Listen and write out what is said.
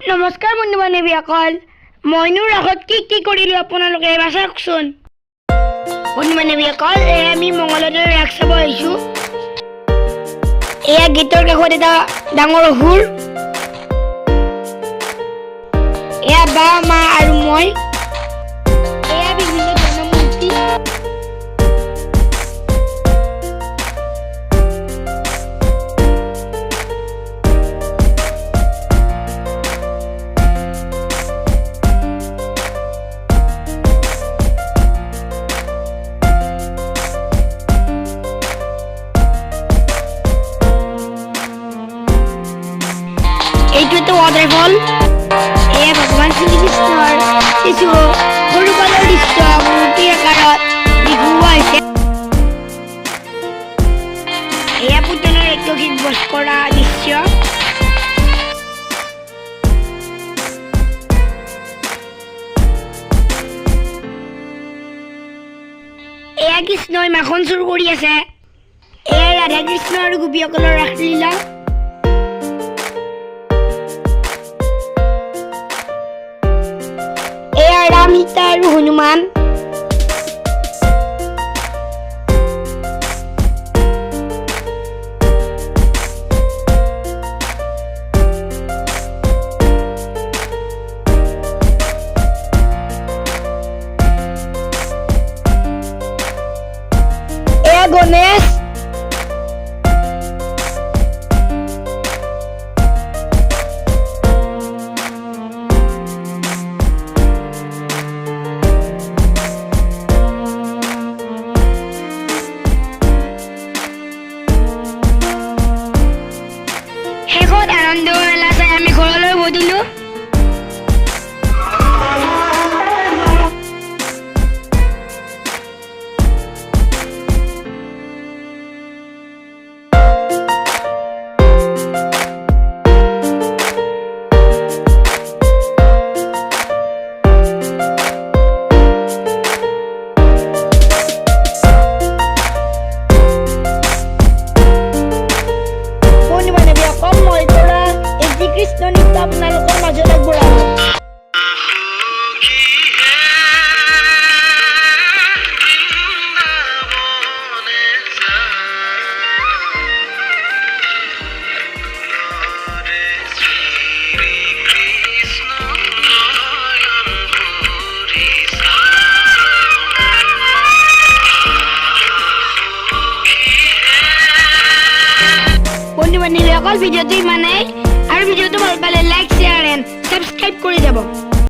নমস্কাৰ বন্ধু বান্ধৱীসকল মইনুৰ আগত কি কৰিলো আপোনালোকে এবাৰ চাওকচোন বন্ধু বান্ধৱীসকল আমি মঙলদৰ ৰাস চাব আহিছো এয়া গীতৰ কাষত এটা ডাঙৰ হুৰ এয়া বা মা আৰু মই এয়া বিভিন্ন ধৰণৰ মূৰ্তি এইটো ৱাটাৰফল এয়া ভগৱান শ্ৰীকৃষ্ণৰ কিছু সৰুকালৰ দৃশ্য মূৰ্তিৰ আকাৰত দেখুওৱা হৈছে এয়া পুতলাৰ একশিক বধ কৰা দৃশ্য এয়া কৃষ্ণই মাখন চুৰ কৰি আছে এয়া ৰাধা কৃষ্ণ আৰু গোপীসকলৰ ৰাসলীলা Ramita আৰু হনুমান এয়া গণেশ আনন্দ মেলা চাই আমি ঘৰলৈ উভতিলো কৃষ্ণ নৃত্য আপোনালোকৰ মাজত আগবঢ়াব বন্ধু বান্ধৱীসকল ভিডিঅ'টো ইমানেই আৰু ভিডিঅ'টো ভাল পালে লাইক শ্বেয়াৰ এণ্ড সাবস্ক্ৰাইব কৰি যাব